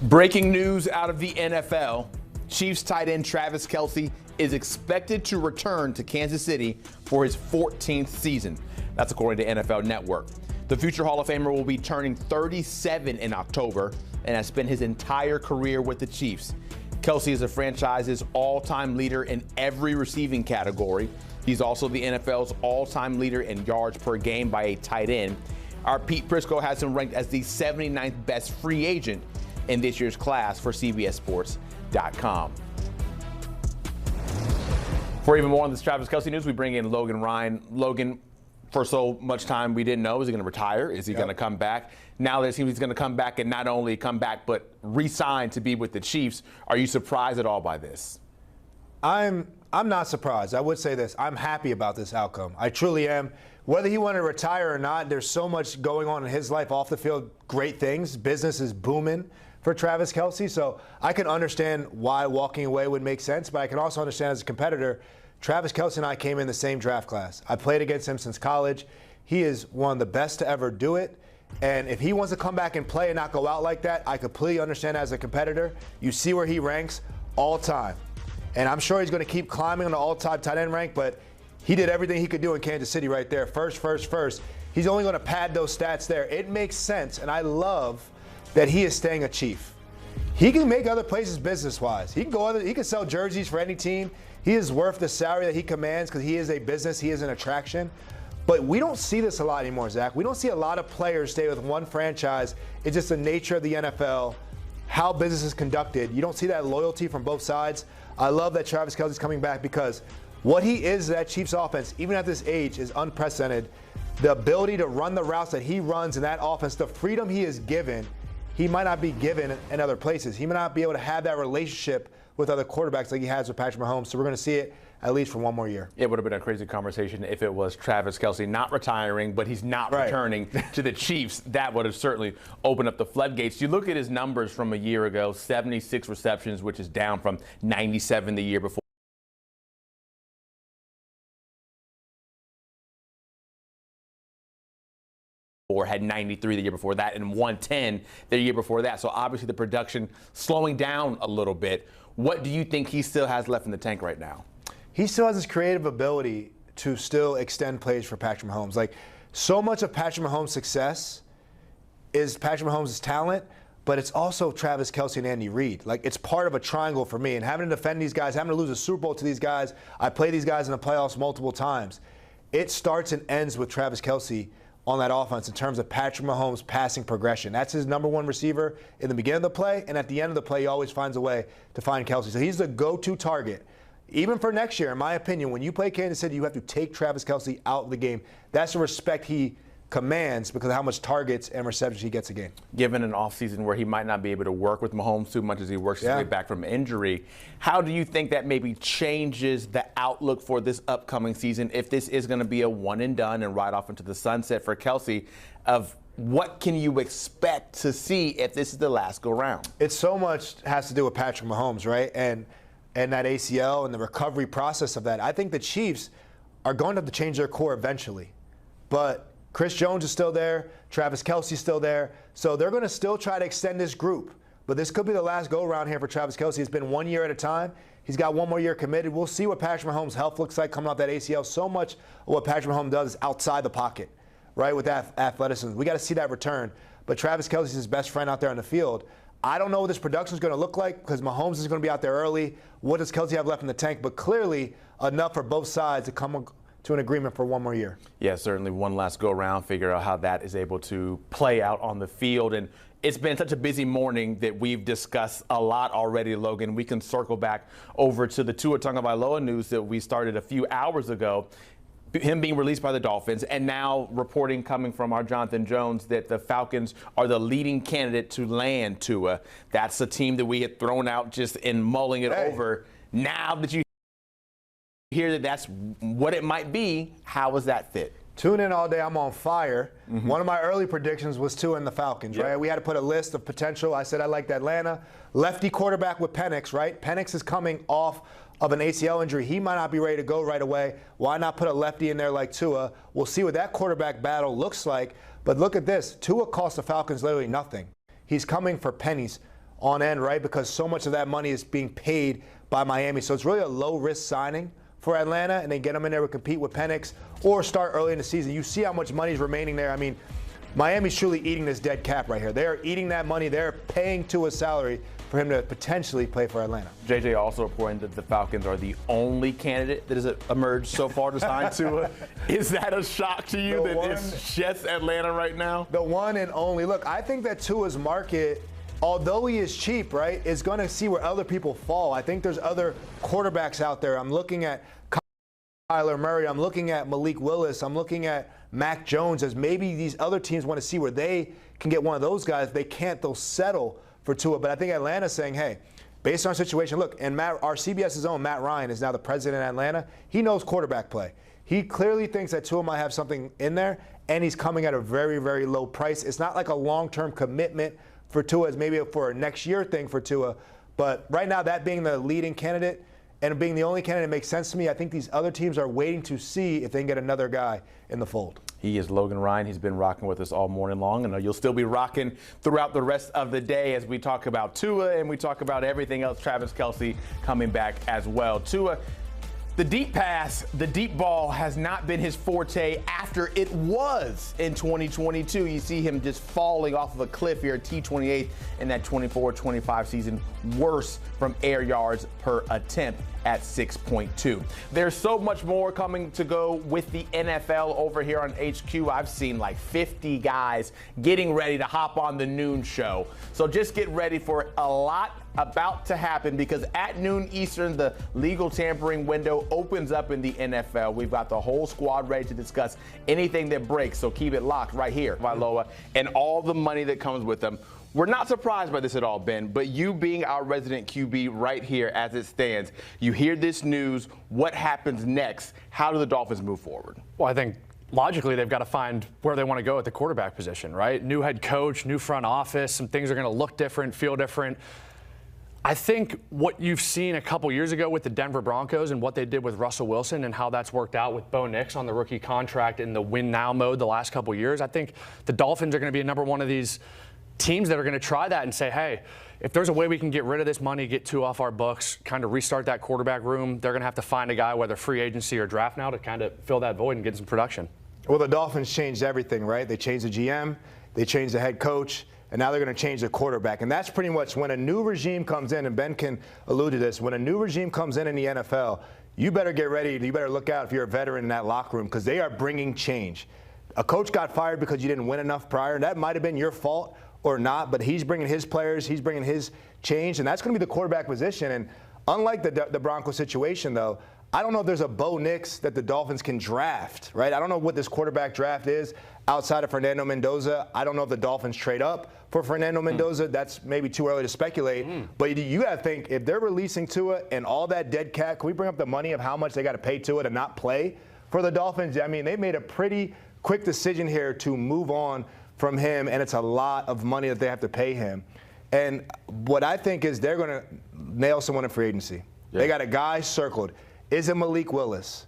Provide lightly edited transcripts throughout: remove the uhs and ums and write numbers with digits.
Breaking news out of the NFL. Chiefs tight end Travis Kelce is expected to return to Kansas City for his 14th season. That's according to NFL Network. The future Hall of Famer will be turning 37 in October and has spent his entire career with the Chiefs. Kelce is the franchise's all-time leader in every receiving category. He's also the NFL's all-time leader in yards per game by a tight end. Our Pete Prisco has him ranked as the 79th best free agent in this year's class for CBSSports.com. For even more on this Travis Kelce news, we bring in Logan Ryan. Logan, for so much time we didn't know, is he going to retire? Is he going to come back? Now that it seems he's going to come back, and not only come back, but re-sign to be with the Chiefs. Are you surprised at all by this? I'm not surprised. I would say this. I'm happy about this outcome. I truly am. Whether he wanted to retire or not, there's so much going on in his life off the field, great things. Business is booming for Travis Kelce, so I can understand why walking away would make sense, but I can also understand as a competitor, Travis Kelce and I came in the same draft class. I played against him since college. He is one of the best to ever do it, and if he wants to come back and play and not go out like that, I completely understand as a competitor. You see where he ranks all time, and I'm sure he's going to keep climbing on the all-time tight end rank, but he did everything he could do in Kansas City right there. First. He's only going to pad those stats there. It makes sense, and I love that he is staying a Chief. He can make other places business-wise. He can sell jerseys for any team. He is worth the salary that he commands because he is a business. He is an attraction. But we don't see this a lot anymore, Zach. We don't see a lot of players stay with one franchise. It's just the nature of the NFL, how business is conducted. You don't see that loyalty from both sides. I love that Travis Kelce is coming back because what he is to that Chiefs offense, even at this age, is unprecedented. The ability to run the routes that he runs in that offense, the freedom he is given, he might not be given in other places. He might not be able to have that relationship with other quarterbacks like he has with Patrick Mahomes. So we're going to see it at least for one more year. It would have been a crazy conversation if it was Travis Kelce not retiring, but he's not returning to the Chiefs. That would have certainly opened up the floodgates. You look at his numbers from a year ago, 76 receptions, which is down from 97 the year before. Or had 93 the year before that and 110 the year before that. So obviously the production slowing down a little bit. What do you think he still has left in the tank right now? He still has this creative ability to still extend plays for Patrick Mahomes. Like, so much of Patrick Mahomes' success is Patrick Mahomes' talent, but it's also Travis Kelce and Andy Reid. Like, it's part of a triangle for me. And having to defend these guys, having to lose a Super Bowl to these guys, I play these guys in the playoffs multiple times. It starts and ends with Travis Kelce on that offense in terms of Patrick Mahomes' passing progression. That's his number one receiver in the beginning of the play, and at the end of the play, he always finds a way to find Kelce. So he's the go-to target. Even for next year, in my opinion, when you play Kansas City, you have to take Travis Kelce out of the game. That's the respect he commands because of how much targets and receptions he gets a game. Given an offseason where he might not be able to work with Mahomes too much as he works his way back from injury, how do you think that maybe changes the outlook for this upcoming season if this is going to be a one and done and ride off into the sunset for Kelce? Of what can you expect to see if this is the last go round? It's so much has to do with Patrick Mahomes, right? And that ACL and the recovery process of that. I think the Chiefs are going to have to change their core eventually. But Chris Jones is still there. Travis Kelce is still there. So they're going to still try to extend this group. But this could be the last go-around here for Travis Kelce. It's been 1 year at a time. He's got one more year committed. We'll see what Patrick Mahomes' health looks like coming off that ACL. So much of what Patrick Mahomes does is outside the pocket, right, with that athleticism. We got to see that return. But Travis Kelce is his best friend out there on the field. I don't know what this production is going to look like because Mahomes is going to be out there early. What does Kelce have left in the tank? But clearly enough for both sides to come to an agreement for one more year. Yeah, certainly one last go around, figure out how that is able to play out on the field. And it's been such a busy morning that we've discussed a lot already, Logan. We can circle back over to the Tua Tagovailoa news that we started a few hours ago. Him being released by the Dolphins, and now reporting coming from our Jonathan Jones that the Falcons are the leading candidate to land Tua. That's a team that we had thrown out just in mulling it over. Now that you hear that that's what it might be, how does that fit? Tune in all day. I'm on fire. One of my early predictions was Tua and the Falcons, right? We had to put a list of potential. I said I liked Atlanta. Lefty quarterback with Penix, right? Penix is coming off of an ACL injury. He might not be ready to go right away. Why not put a lefty in there like Tua? We'll see what that quarterback battle looks like. But look at this. Tua cost the Falcons literally nothing. He's coming for pennies on end, right? Because so much of that money is being paid by Miami. So it's really a low-risk signing for Atlanta, and they get them in there to compete with Penix or start early in the season. You see how much money is remaining there. I mean, Miami's truly eating this dead cap right here. They are eating that money. They're paying Tua's salary for him to potentially play for Atlanta. JJ also reporting that the Falcons are the only candidate that has emerged so far to sign Tua. Is that a shock to you it's just Atlanta right now? The one and only. Look, I think that Tua's market, although he is cheap, right, is going to see where other people fall. I think there's other quarterbacks out there. I'm looking at Kyler Murray. I'm looking at Malik Willis. I'm looking at Mac Jones, as maybe these other teams want to see where they can get one of those guys. If they can't, they'll settle for Tua. But I think Atlanta's saying, hey, based on our situation, look, and our CBS's own Matt Ryan is now the president of Atlanta. He knows quarterback play. He clearly thinks that Tua might have something in there, and he's coming at a very, very low price. It's not like a long-term commitment for Tua. It's maybe for a next year thing for Tua. But right now, that being the leading candidate and being the only candidate makes sense to me. I think these other teams are waiting to see if they can get another guy in the fold. He is Logan Ryan. He's been rocking with us all morning long, and you'll still be rocking throughout the rest of the day as we talk about Tua and we talk about everything else. Travis Kelce coming back as well. Tua, the deep pass, the deep ball has not been his forte after it was in 2022. You see him just falling off of a cliff here at T28 in that 24-25 season, worse from air yards per attempt at 6.2. There's so much more coming to go with the NFL over here on HQ. I've seen like 50 guys getting ready to hop on the noon show. So just get ready for a lot about to happen, because at noon Eastern, the legal tampering window opens up in the NFL. We've got the whole squad ready to discuss anything that breaks, so keep it locked right here, Tagovailoa, and all the money that comes with them. We're not surprised by this at all, Ben, but you being our resident QB right here as it stands, you hear this news, what happens next? How do the Dolphins move forward? Well, I think logically they've got to find where they want to go at the quarterback position, right? New head coach, new front office, some things are going to look different, feel different. I think what you've seen a couple years ago with the Denver Broncos and what they did with Russell Wilson and how that's worked out with Bo Nix on the rookie contract in the win now mode the last couple years, I think the Dolphins are going to be number one of these teams that are going to try that and say, hey, if there's a way we can get rid of this money, get Tua off our books, kind of restart that quarterback room, they're going to have to find a guy, whether free agency or draft now, to kind of fill that void and get some production. Well, the Dolphins changed everything, right? They changed the GM, they changed the head coach, and now they're going to change the quarterback. And that's pretty much when a new regime comes in, and Ben can allude to this, when a new regime comes in the NFL, you better get ready, you better look out if you're a veteran in that locker room, because they are bringing change. A coach got fired because you didn't win enough prior, and that might have been your fault or not, but he's bringing his players, he's bringing his change, and that's going to be the quarterback position. And unlike the Broncos situation, though, I don't know if there's a Bo Nix that the Dolphins can draft, right? I don't know what this quarterback draft is outside of Fernando Mendoza. I don't know if the Dolphins trade up for Fernando Mendoza. That's maybe too early to speculate. But you got to think, if they're releasing Tua and all that dead cat, can we bring up the money of how much they got to pay Tua to not play for the Dolphins? I mean, they made a pretty quick decision here to move on from him, and it's a lot of money that they have to pay him. And what I think is they're going to nail someone in free agency. Yeah. They got a guy circled. Is it Malik Willis,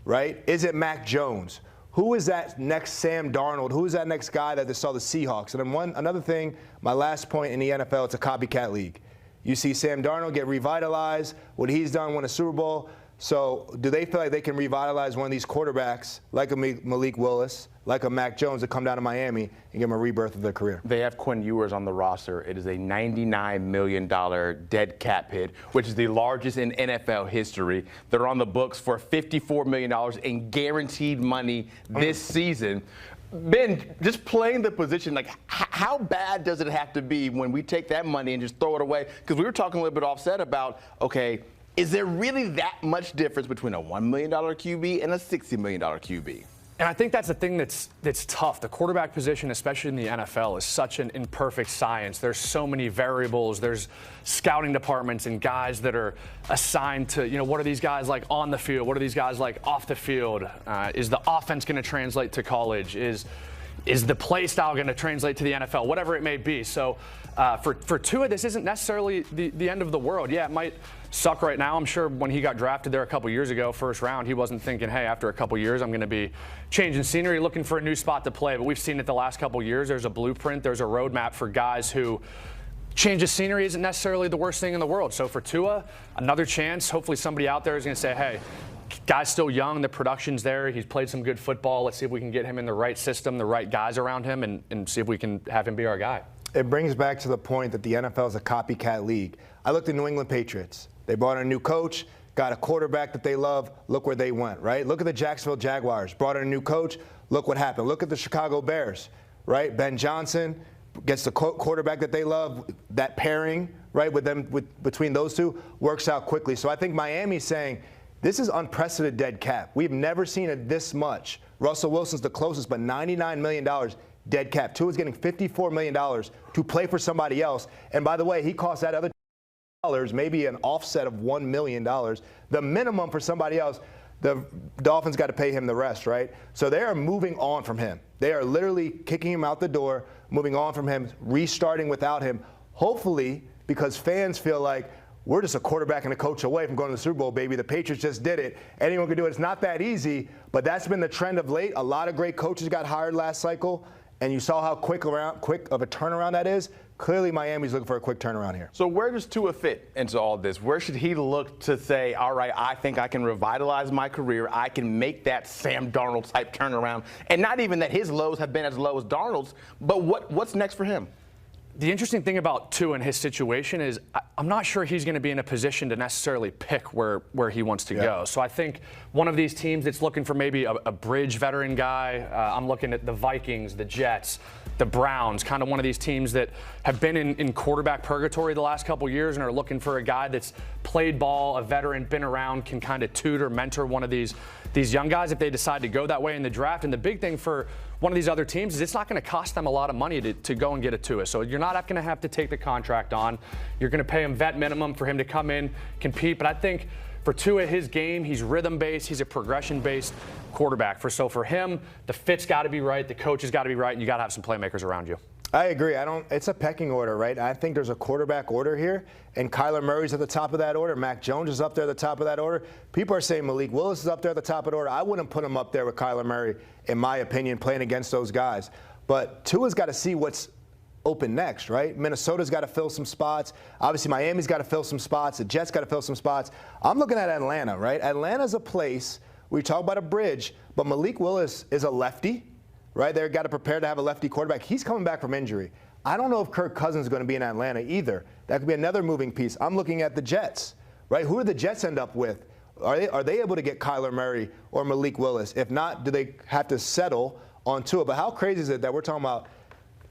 right? Is it Mac Jones? Who is that next Sam Darnold? Who is that next guy that they saw the Seahawks? And then another thing, my last point in the NFL, it's a copycat league. You see Sam Darnold get revitalized, what he's done, win a Super Bowl. So do they feel like they can revitalize one of these quarterbacks like a Malik Willis, like a Mac Jones, to come down to Miami and give them a rebirth of their career? They have Quinn Ewers on the roster. It is a $99 million dead cap hit, which is the largest in NFL history. They're on the books for $54 million in guaranteed money this season. Ben, just playing the position, like how bad does it have to be when we take that money and just throw it away? Because we were talking a little bit offset about, okay, is there really that much difference between a $1 million QB and a $60 million QB? And I think that's the thing that's tough. The quarterback position, especially in the NFL, is such an imperfect science. There's so many variables. There's scouting departments and guys that are assigned to, what are these guys like on the field? What are these guys like off the field? Is the offense going to translate to college? Is the play style going to translate to the NFL? Whatever it may be. So for Tua, this isn't necessarily the end of the world. Yeah, it might suck right now. I'm sure when he got drafted there a couple years ago, first round, he wasn't thinking, hey, after a couple years, I'm going to be changing scenery, looking for a new spot to play. But we've seen it the last couple years. There's a blueprint. There's a roadmap for guys who change of scenery isn't necessarily the worst thing in the world. So for Tua, another chance. Hopefully somebody out there is going to say, hey, guy's still young, the production's there, he's played some good football. Let's see if we can get him in the right system, the right guys around him, and see if we can have him be our guy. It brings back to the point that the NFL is a copycat league. I looked at New England Patriots. They brought in a new coach, got a quarterback that they love. Look where they went, right? Look at the Jacksonville Jaguars. Brought in a new coach. Look what happened. Look at the Chicago Bears, right? Ben Johnson gets the quarterback that they love. That pairing, right, between those two works out quickly. So I think Miami's saying, this is unprecedented dead cap. We've never seen it this much. Russell Wilson's the closest, but $99 million dead cap. Tua's getting $54 million to play for somebody else. And by the way, he costs that other maybe an offset of $1 million. The minimum for somebody else, the Dolphins got to pay him the rest, right? So they are moving on from him. They are literally kicking him out the door, moving on from him, restarting without him. Hopefully, because fans feel like, we're just a quarterback and a coach away from going to the Super Bowl, baby. The Patriots just did it. Anyone can do it. It's not that easy, but that's been the trend of late. A lot of great coaches got hired last cycle, and you saw how quick of a turnaround that is. Clearly, Miami's looking for a quick turnaround here. So where does Tua fit into all this? Where should he look to say, all right, I think I can revitalize my career. I can make that Sam Darnold-type turnaround. And not even that his lows have been as low as Darnold's, but what's next for him? The interesting thing about Tua and his situation is I'm not sure he's going to be in a position to necessarily pick where he wants to go. So I think one of these teams that's looking for maybe a bridge veteran guy, I'm looking at the Vikings, the Jets, the Browns, kind of one of these teams that have been in quarterback purgatory the last couple years and are looking for a guy that's played ball, a veteran, been around, can kind of tutor, mentor one of these young guys if they decide to go that way in the draft. And the big thing for one of these other teams is it's not going to cost them a lot of money to go and get a Tua. So you're not going to have to take the contract on. You're going to pay him vet minimum for him to come in, compete. But I think for Tua, his game, he's rhythm-based. He's a progression-based quarterback. So for him, the fit's got to be right. The coach has got to be right. And you got to have some playmakers around you. I agree. It's a pecking order, right? I think there's a quarterback order here, and Kyler Murray's at the top of that order. Mac Jones is up there at the top of that order. People are saying Malik Willis is up there at the top of the order. I wouldn't put him up there with Kyler Murray, in my opinion, playing against those guys. But Tua's got to see what's open next, right? Minnesota's got to fill some spots. Obviously, Miami's got to fill some spots. The Jets got to fill some spots. I'm looking at Atlanta, right? Atlanta's a place where you talk about a bridge, but Malik Willis is a lefty. Right, they've got to prepare to have a lefty quarterback. He's coming back from injury. I don't know if Kirk Cousins is going to be in Atlanta either. That could be another moving piece. I'm looking at the Jets, right? Who do the Jets end up with? Are they able to get Kyler Murray or Malik Willis? If not, do they have to settle on Tua? But how crazy is it that we're talking about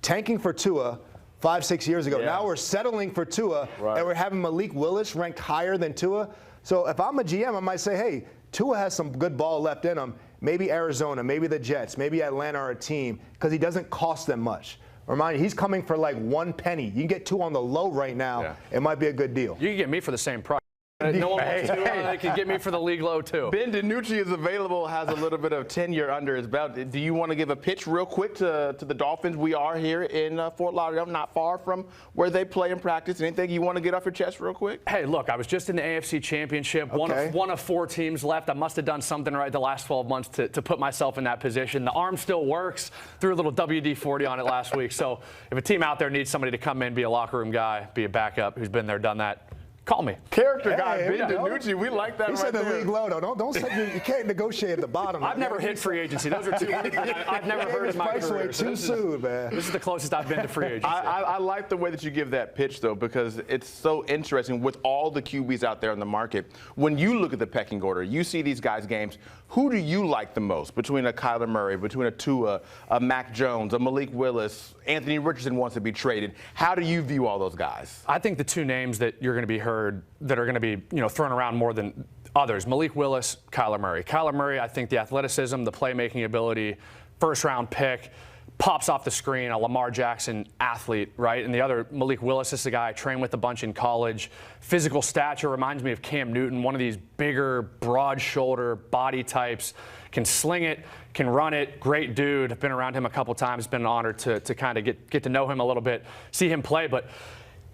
tanking for Tua 5-6 years ago? Yeah. Now we're settling for Tua, and we're having Malik Willis ranked higher than Tua. So if I'm a GM, I might say, hey, Tua has some good ball left in him. Maybe Arizona, maybe the Jets, maybe Atlanta are a team, because he doesn't cost them much. Remind you, he's coming for like 1 penny. You can get Tua on the low right now. Yeah. It might be a good deal. You can get me for the same price. No one wants to. They can get me for the league low, too. Ben DiNucci is available, has a little bit of tenure under his belt. Do you want to give a pitch real quick to the Dolphins? We are here in Fort Lauderdale, not far from where they play and practice. Anything you want to get off your chest real quick? Hey, look, I was just in the AFC Championship. Okay. One of 4 teams left. I must have done something right the last 12 months to put myself in that position. The arm still works. Threw a little WD-40 on it last week. So if a team out there needs somebody to come in, be a locker room guy, be a backup who's been there, done that, call me. Character guy, Ben DiNucci. We like that. He said the league low, though. Don't say you can't negotiate at the bottom. I've never hit free agency. Those are 2 words I've never heard in my career. Too soon, man. This is the closest I've been to free agency. I like the way that you give that pitch, though, because it's so interesting with all the QBs out there in the market. When you look at the pecking order, you see these guys' games. Who do you like the most between a Kyler Murray, between a Tua, a Mac Jones, a Malik Willis, Anthony Richardson wants to be traded? How do you view all those guys? I think the 2 names that you're going to be heard that are going to be thrown around more than others, Malik Willis, Kyler Murray. Kyler Murray, I think the athleticism, the playmaking ability, first-round pick, pops off the screen, a Lamar Jackson athlete, right? And the other, Malik Willis, is the guy I trained with a bunch in college. Physical stature reminds me of Cam Newton, one of these bigger, broad-shoulder body types. Can sling it, can run it, great dude. I've been around him a couple times. It's been an honor to kind of get to know him a little bit, see him play. But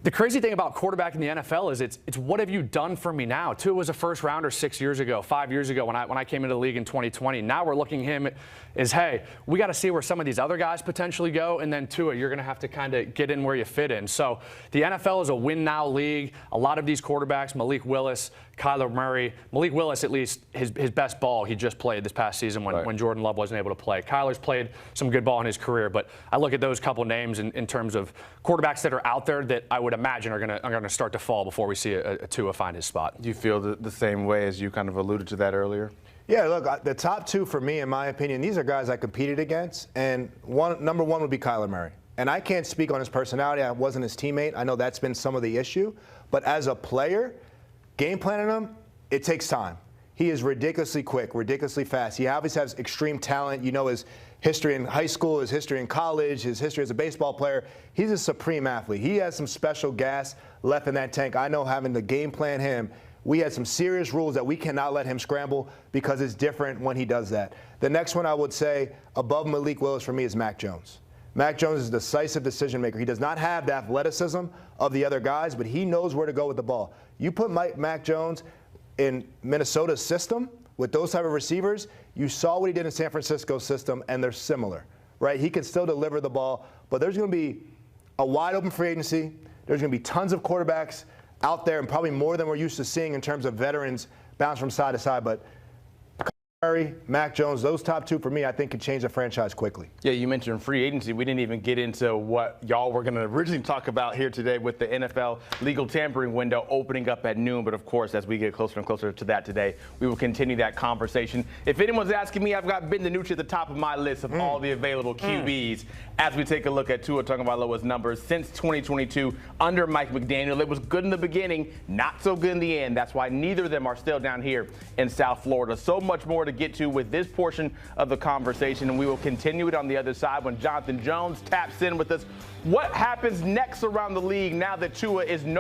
The crazy thing about quarterback in the NFL is it's what have you done for me now? Tua was a first rounder 6 years ago, 5 years ago when I came into the league in 2020. Now we're looking at him as, hey, we got to see where some of these other guys potentially go, and then Tua, you're going to have to kind of get in where you fit in. So the NFL is a win now league. A lot of these quarterbacks, Malik Willis, Kyler Murray, Malik Willis, at least his best ball he just played this past season when Jordan Love wasn't able to play. Kyler's played some good ball in his career, but I look at those couple names in terms of quarterbacks that are out there that I would imagine are going to start to fall before we see a Tua find his spot. Do you feel the same way as you kind of alluded to that earlier? Yeah, look, the top two for me, in my opinion, these are guys I competed against, and number one would be Kyler Murray. And I can't speak on his personality. I wasn't his teammate. I know that's been some of the issue. But as a player, game planning him, it takes time. He is ridiculously quick, ridiculously fast. He obviously has extreme talent. You know his history in high school, his history in college, his history as a baseball player. He's a supreme athlete. He has some special gas left in that tank. I know having to game plan him, we had some serious rules that we cannot let him scramble because it's different when he does that. The next one I would say above Malik Willis for me is Mac Jones. Mac Jones is a decisive decision maker. He does not have the athleticism of the other guys, but he knows where to go with the ball. You put Mac Jones in Minnesota's system with those type of receivers, you saw what he did in San Francisco's system, and they're similar, right? He can still deliver the ball, but there's going to be a wide open free agency. There's going to be tons of quarterbacks out there, and probably more than we're used to seeing in terms of veterans bounce from side to side. But Murray, Mac Jones, those top two for me, I think could change the franchise quickly. Yeah, you mentioned free agency. We didn't even get into what y'all were going to originally talk about here today with the NFL legal tampering window opening up at noon. But, of course, as we get closer and closer to that today, we will continue that conversation. If anyone's asking me, I've got Ben DiNucci at the top of my list of all the available QBs as we take a look at Tua Tagovailoa's numbers since 2022 under Mike McDaniel. It was good in the beginning, not so good in the end. That's why neither of them are still down here in South Florida. So much more to get to with this portion of the conversation, and we will continue it on the other side when Jonathan Jones taps in with us. What happens next around the league now that Tua is no